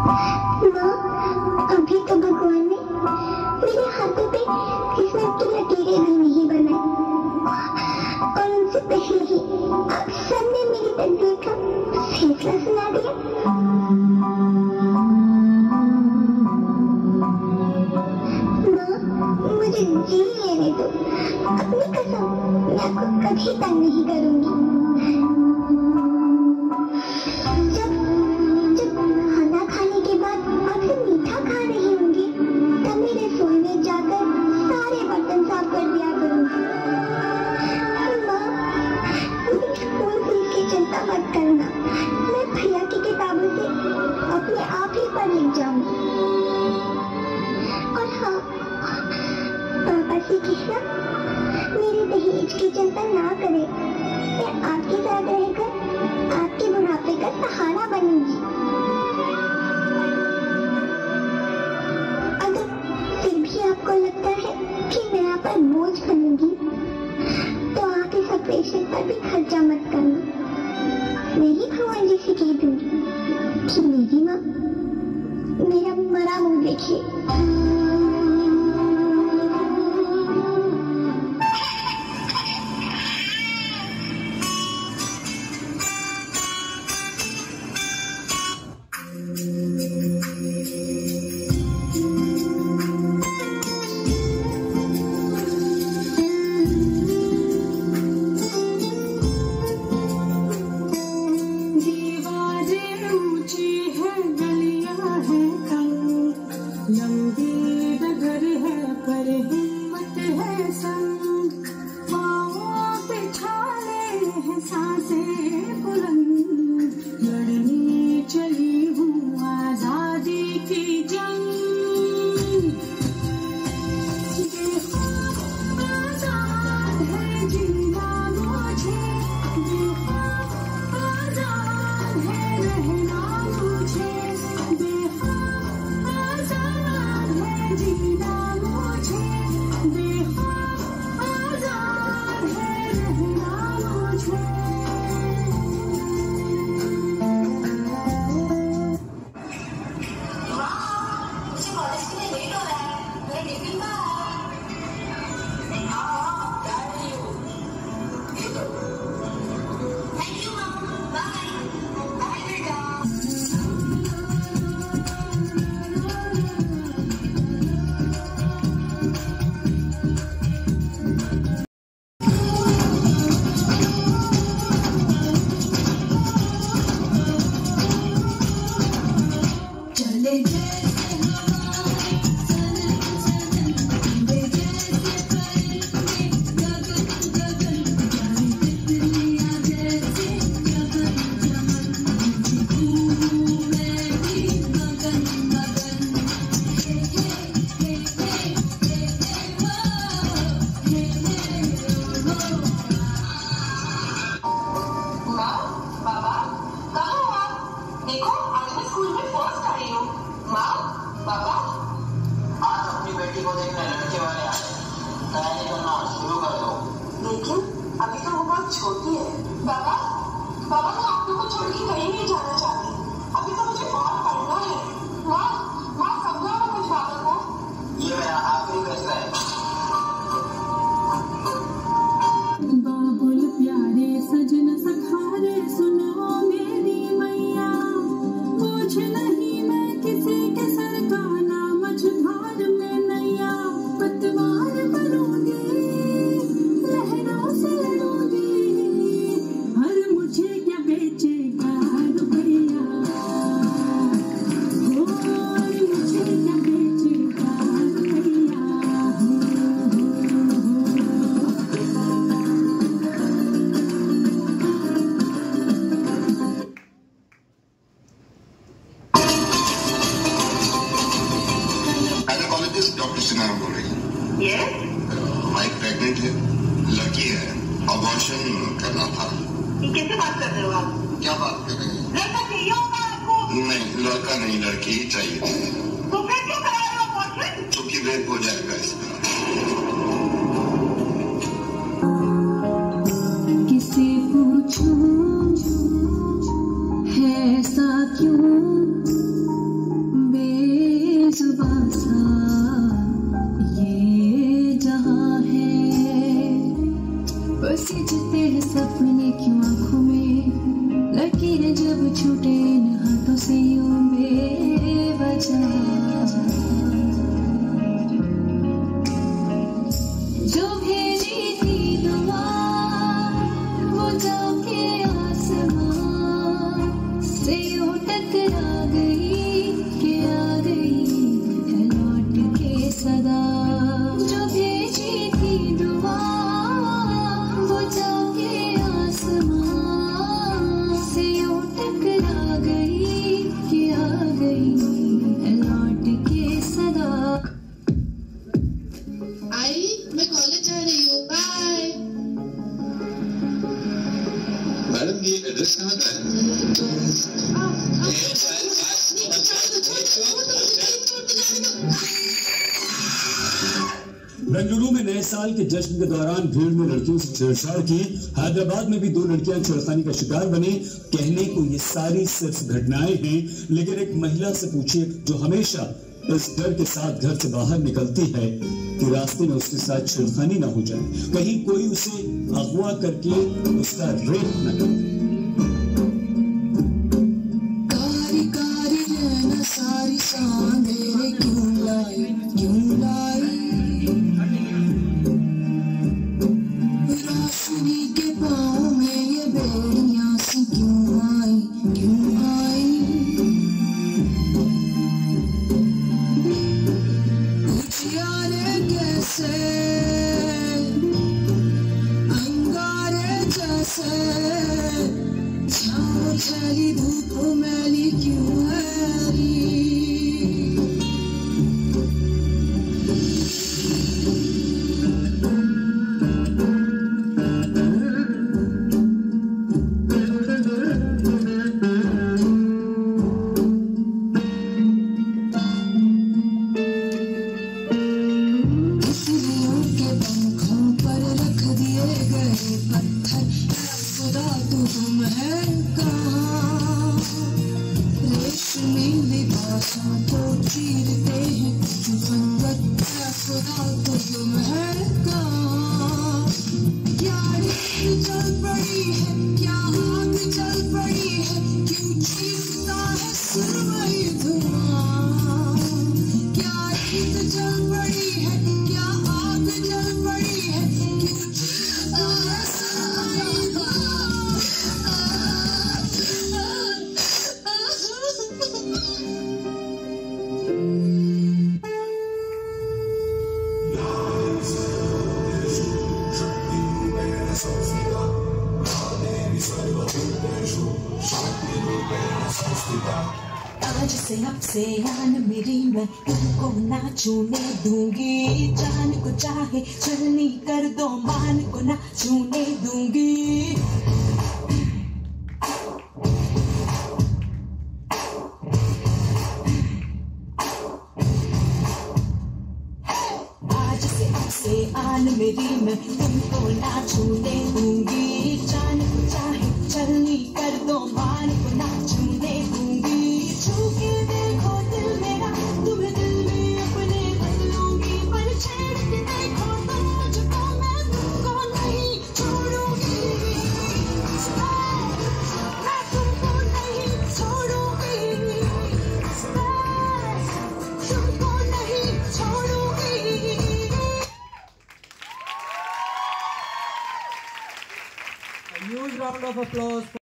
माँ, अभी तो भगवान ने मेरे हाथों पे किस्मत की लकीरें भी नहीं बनाई, और उनसे पहले ही आप सबने मेरी तकदीर का फैसला सुना दिया। माँ, मुझे जी लेने दो। अपनी कसम, मैं आपको कभी तंग नहीं करूंगी। जब खाना खाने के बाद आपसे मीठा खा रही होंगी, तब मैं रसोई में जाकर सारे बर्तन साफ कर दिया करूंगी। माँ, स्कूल फीस की चिंता मत करना, मैं भैया की किताबों से अपने आप ही पढ़ लिख जाऊंगी। और हाँ, पापा से कहना मेरे दहेज की चिंता ना करें, मैं आपके साथ रहकर आपके बुढ़ापे का सहारा बनूंगी। अगर फिर भी आपको लगता है कि मैं आप पर बोझ बनूंगी, तो आप इस ऑपरेशन पर भी खर्चा मत करना। मैं ही भगवान जी से कह दूंगी कि मेरी माँ मेरा मरा मुंह देखिए। टकरा गई कि आ गई है लौट के सदा, जो भेजी थी दुआ वो जाके आसमां से यूं टकरा गई कि आ गई है लौट के सदा। आई मैं कॉलेज जा रही हूँ, बाय। मैडम ये एड्रेस कहाँ का है? बेंगलुरु में नए साल के जश्न के दौरान भीड़ में लड़कियों से छेड़छाड़ की। हैदराबाद में भी 2 लड़कियां छेड़खानी का शिकार बनी। कहने को ये सारी सिर्फ घटनाएं हैं, लेकिन एक महिला से पूछिए जो हमेशा इस डर के साथ घर से बाहर निकलती है कि रास्ते में उसके साथ छेड़खानी ना हो जाए, कहीं कोई उसे अगवा करके उसका रेप न कर दे। कारी कारी रहना सारी सांधेरे क्यों लाई, क्यों लाई, रोशनी के पाँव में ये बेड़ियां सी क्यों आई, क्यों आई। उजियारे कैसे अंगारे जैसे, छाँव छली धूप मैली क्यों है। तितलियों के पंखों पर रख दिए गए पत्थर, खुदा तू गुम है कहाँ। रेशमी लिबासों को चीरते हैं जुफन, खुदा तू गुम है कहाँ। क्या रेत जल पड़ी है, क्या आग जल पड़ी है, क्यों चीरता है सुरमई धुआं। क्या रेत जल पड़ी है, क्या आग जल पड़ी है, क्यों चीरता है सुरमई धुआं। आज से अब से आन मेरी मैं तुमको ना छूने दूंगी, जान को चाहे चलनी कर दो मान को ना छूने दूंगी। आज से अब से आन मेरी मैं तुमको ना छूने दूंगी, जान को चाहे चलनी कर दो मान को ना छूने दूंगी। छू के देखो दिल मेरा, तुम्हें दिल में अपने बदलूंगी, पर छेड़ के देखो तो मुझको मैं तुमको नहीं छोड़ूंगी। मैं तुमको नहीं छोड़ूंगी, तुमको नहीं छोड़ूंगी। A huge round of applause.